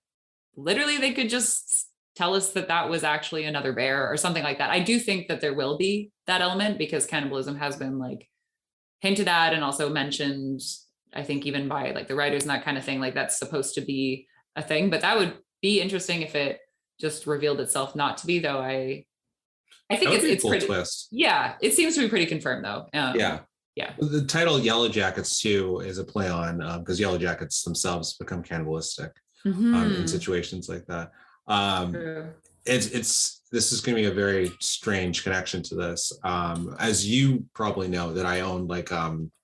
literally they could just tell us that that was actually another bear or something like that. I do think that there will be that element because cannibalism has been like hinted at and also mentioned, I think even by like the writers and that kind of thing, like that's supposed to be a thing, but that would be interesting if it just revealed itself not to be, though. I think it's cool pretty twist. Yeah, it seems to be pretty confirmed though. Yeah. The title Yellowjackets too is a play on because Yellowjackets themselves become cannibalistic in situations like that. It's this is going to be a very strange connection to this. As you probably know, that I own like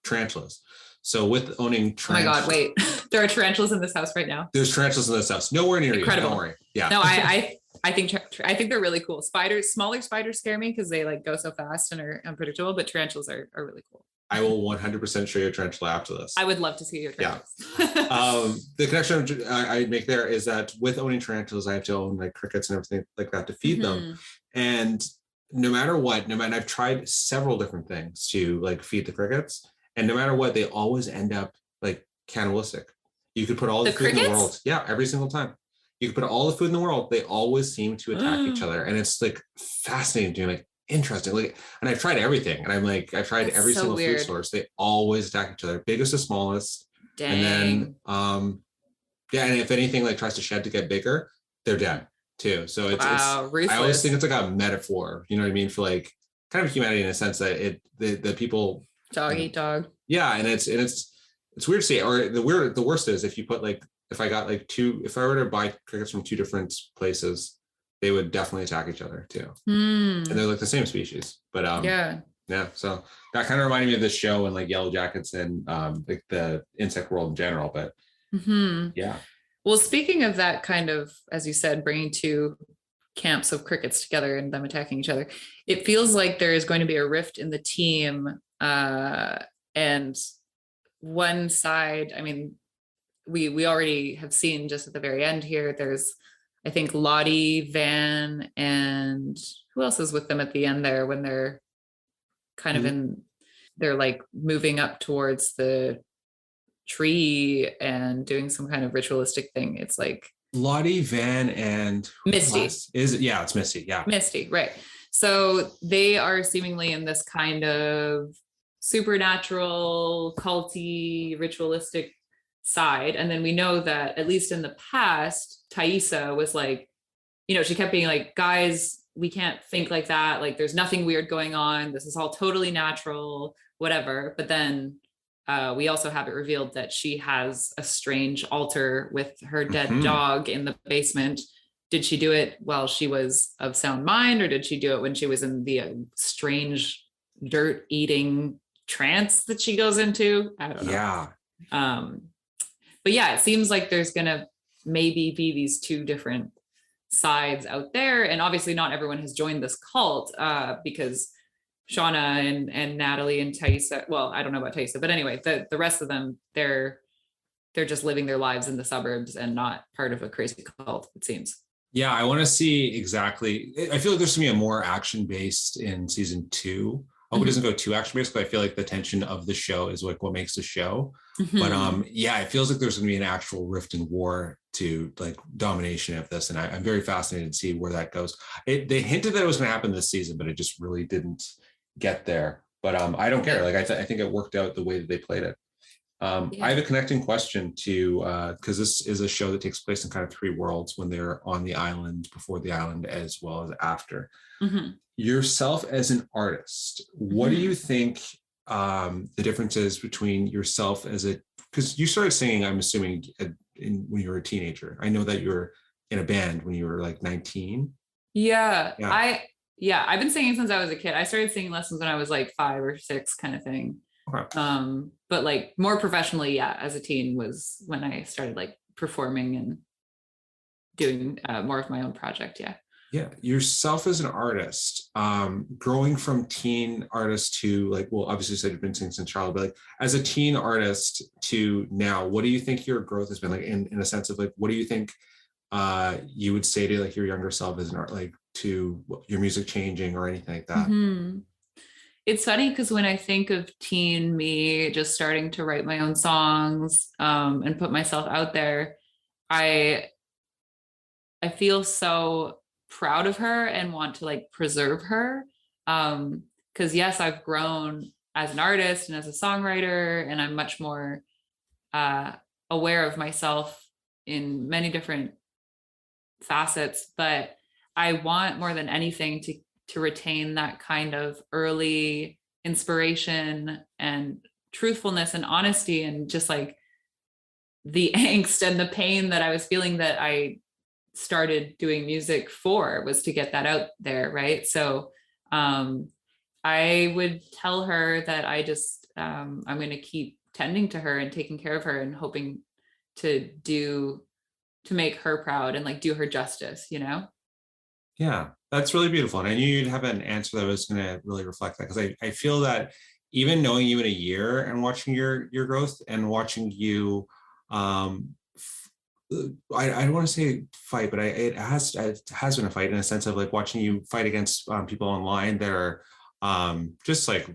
tarantulas. So with owning tarantulas, oh my god, wait, there are tarantulas in this house right now. There's tarantulas in this house. Nowhere near Incredible. You. Don't worry. Yeah. No, I think they're really cool. Smaller spiders scare me because they like go so fast and are unpredictable, but tarantulas are really cool. I will 100% show you a tarantula after this. I would love to see your tarantulas. Yeah. The connection I make there is that with owning tarantulas, I have to own like crickets and everything like that to feed them. And no matter what, I've tried several different things to like feed the crickets, and no matter what, they always end up like cannibalistic. You could put all the food crickets? In the world. Yeah, every single time. You could put all the food in the world. They always seem to attack each other. And it's like fascinating to me. Like, interesting. Like, and I've tried everything, and I'm like, I've tried every single food source. They always attack each other, biggest to smallest. Dang. And then and if anything like tries to shed to get bigger, they're dead too. So it's I always think it's like a metaphor, you know what I mean, for like kind of humanity in a sense that the people dog eat dog. Yeah, and it's weird to see. Or the worst is if you put like, if I were to buy crickets from two different places, they would definitely attack each other too. And they're like the same species. But yeah. So that kind of reminded me of this show and like Yellowjackets and like the insect world in general. But yeah. Well, speaking of that kind of, as you said, bringing two camps of crickets together and them attacking each other, it feels like there is going to be a rift in the team. And one side, I mean, we already have seen just at the very end here, there's, I think, Lottie, Van, and who else is with them at the end there when they're kind of they're like moving up towards the tree and doing some kind of ritualistic thing. It's like Lottie, Van, and Misty. It's Misty. Yeah. Misty, right. So they are seemingly in this kind of supernatural, culty, ritualistic side. And then we know that at least in the past, Thaisa was like, she kept being like, guys, we can't think like that. Like there's nothing weird going on. This is all totally natural, whatever. But then we also have it revealed that she has a strange altar with her dead dog in the basement. Did she do it while she was of sound mind, or did she do it when she was in the strange dirt eating trance that she goes into? I don't know. Yeah. But yeah, it seems like there's gonna maybe be these two different sides out there, and obviously not everyone has joined this cult because Shauna and Natalie and Thaisa, well, I don't know about Thaisa, but anyway, the rest of them, they're just living their lives in the suburbs and not part of a crazy cult, it seems. Yeah, I want to see exactly. I feel like there's going to be a more action-based in season 2. I hope it doesn't go too action-based, but I feel like the tension of the show is like what makes the show. But yeah, it feels like there's going to be an actual rift and war to like domination of this. And I'm very fascinated to see where that goes. They hinted that it was going to happen this season, but it just really didn't get there. But I don't care. Like I think it worked out the way that they played it. I have a connecting question to, because this is a show that takes place in kind of 3 worlds, when they're on the island, before the island, as well as after. Yourself as an artist, what do you think the difference is between yourself as because you started singing, I'm assuming, when you were a teenager. I know that you're in a band when you were like 19. Yeah. Yeah. I've been singing since I was a kid. I started singing lessons when I was like 5 or 6 kind of thing. Okay. But like more professionally, yeah, as a teen was when I started like performing and doing more of my own project. Yeah. Yeah, yourself as an artist, growing from teen artist to like, well, obviously you said you've been singing since childhood, but like as a teen artist to now, what do you think your growth has been like in a sense of like, what do you think you would say to like your younger self as an art, like to your music changing or anything like that? Mm-hmm. It's funny because when I think of teen me just starting to write my own songs and put myself out there, I feel so proud of her and want to like preserve her. Because yes, I've grown as an artist and as a songwriter, and I'm much more aware of myself in many different facets. But I want more than anything to retain that kind of early inspiration and truthfulness and honesty, and just like the angst and the pain that I was feeling that I started doing music for was to get that out there, right? So I would tell her that I just I'm going to keep tending to her and taking care of her and hoping to make her proud and like do her justice, you know? Yeah, that's really beautiful. And I knew you'd have an answer that was going to really reflect that, because I feel that even knowing you in a year and watching your growth and watching you, I don't want to say fight, but it has been a fight in a sense of like watching you fight against people online that are just like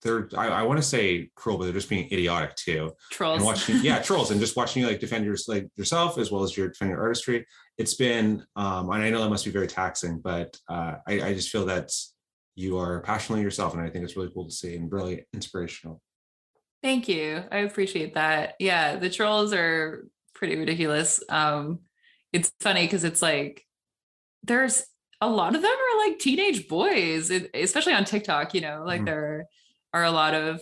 I want to say cruel, but they're just being idiotic too. Trolls. And watching, yeah, trolls, and just watching you like defend yourself as well as your defend your artistry. It's been, and I know that must be very taxing, but I just feel that you are passionately yourself, and I think it's really cool to see and really inspirational. Thank you. I appreciate that. Yeah, the trolls are pretty ridiculous. It's funny because it's like there's a lot of them are like teenage boys, especially on TikTok, you know, like there are a lot of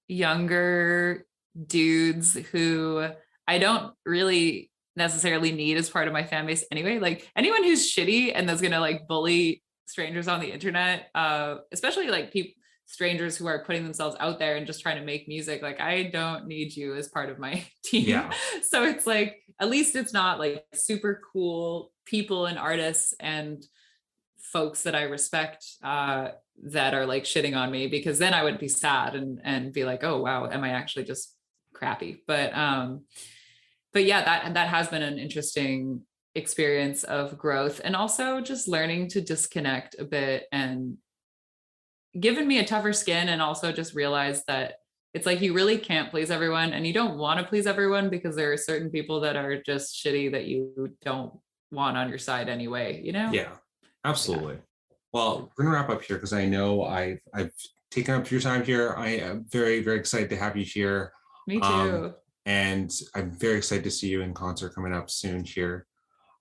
younger dudes who I don't really necessarily need as part of my fan base anyway. Like anyone who's shitty and that's gonna like bully strangers on the internet, especially like people strangers who are putting themselves out there and just trying to make music, like I don't need you as part of my team. Yeah. So it's like at least it's not like super cool people and artists and folks that I respect that are like shitting on me, because then I would be sad and be like, oh wow, am I actually just crappy? But yeah, that has been an interesting experience of growth, and also just learning to disconnect a bit, and given me a tougher skin, and also just realize that it's like you really can't please everyone, and you don't want to please everyone because there are certain people that are just shitty that you don't want on your side anyway, you know? Yeah, absolutely. Yeah. Well, we're gonna wrap up here because I know I've taken up your time here. I am very, very excited to have you here. Me too. And I'm very excited to see you in concert coming up soon here.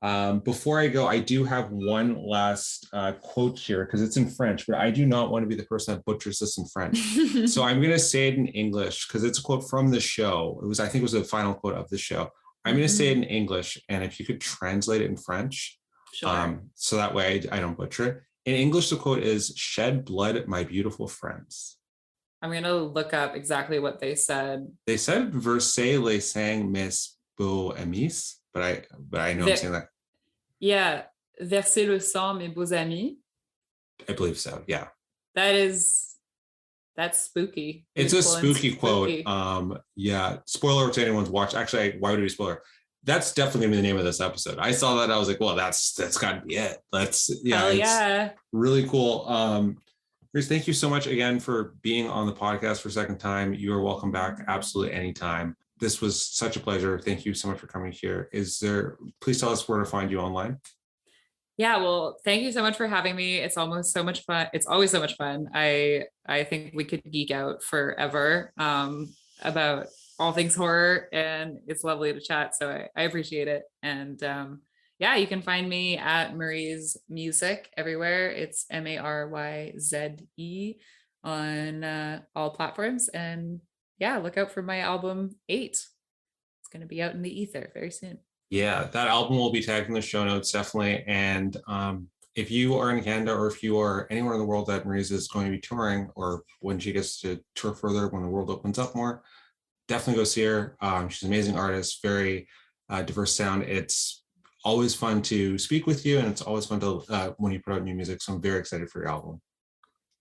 Before I go, I do have one last quote here because it's in French, but I do not want to be the person that butchers this in French. So I'm going to say it in English because it's a quote from the show. I think it was the final quote of the show. I'm going to say it in English, and if you could translate it in French, sure. So that way I don't butcher it. In English, the quote is "Shed blood, my beautiful friends." I'm going to look up exactly what they said. They said "Versez les sang mes beaux amis," but I know I'm saying that. Yeah, "Versez le sang, mes beaux amis." I believe so. Yeah. That's spooky. It's a spooky quote. Yeah. Spoiler to anyone's watch. Actually, why would it be spoiler? That's definitely gonna be the name of this episode. I saw that. I was like, well, that's got to be it. Yeah. Really cool. Maryze, thank you so much again for being on the podcast for a second time. You are welcome back absolutely anytime. This was such a pleasure. Thank you so much for coming here. Please tell us where to find you online. Yeah, well, thank you so much for having me. It's almost so much fun. It's always so much fun. I think we could geek out forever about all things horror, and it's lovely to chat. So I appreciate it. And yeah, you can find me at Maryze Music everywhere. It's MARYZE on all platforms. And yeah, look out for my album 8. It's going to be out in the ether very soon. Yeah, that album will be tagged in the show notes, definitely. And if you are in Canada or if you are anywhere in the world that Maryze is going to be touring, or when she gets to tour further, when the world opens up more, definitely go see her. She's an amazing artist, very diverse sound. It's always fun to speak with you, and it's always fun to when you put out new music. So I'm very excited for your album.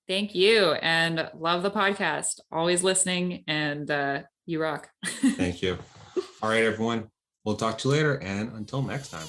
Thank you. And love the podcast. Always listening, and you rock. Thank you. All right, everyone. We'll talk to you later. And until next time.